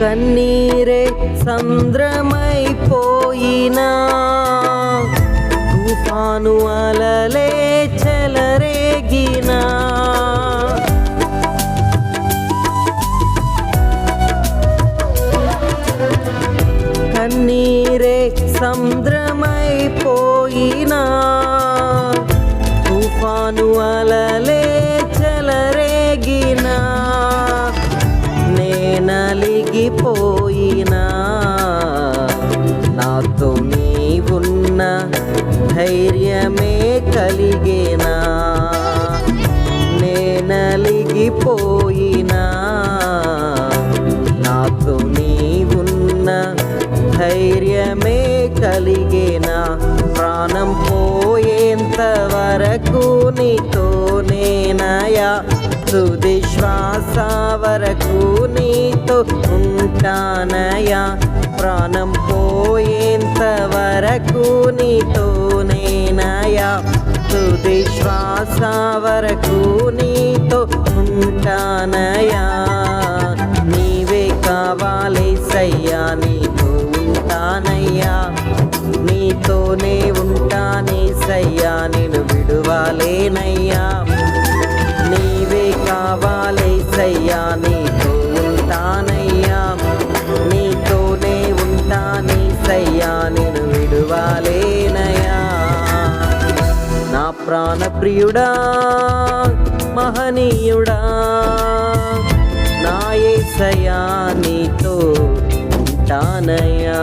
కన్నీరే సంద్రమైపోయినా తుఫాను అలలే చెలరేగినా కన్నీరే సంద్రమైపోయినా తుఫాను అలలే చెలరేగినా నేనలిగిపోయినా నాతో నీవున్న ధైర్యమే కలిగేనా నేనలిగిపోయినా నాతో నీవున్న ధైర్యమే కలిగేనా ప్రాణం పోయేంత వరకు నీతోనేనయా తుది శ్వాస వరకు నీతో ఉంటానయా ప్రాణం పోయేంత వరకు నీతోనేనయా తుది శ్వాస వరకు నీతో ఉంటానయా నీవే కావాలేసయ్యా నీతో ఉంటానయ్యా నీతోనే ఉంటానేసయ్యా నేను విడువాలేనయ్యా నీవే కావాలేసయ్యా నీతో ఉంటానయ్యా నీతోనే ఉంటానేసయ్యా నేను విడువాలేనయ్యా నా ప్రాణ ప్రియుడా మహనీయుడా నా యేసయ్యా నీతో ఉంటానయ్యా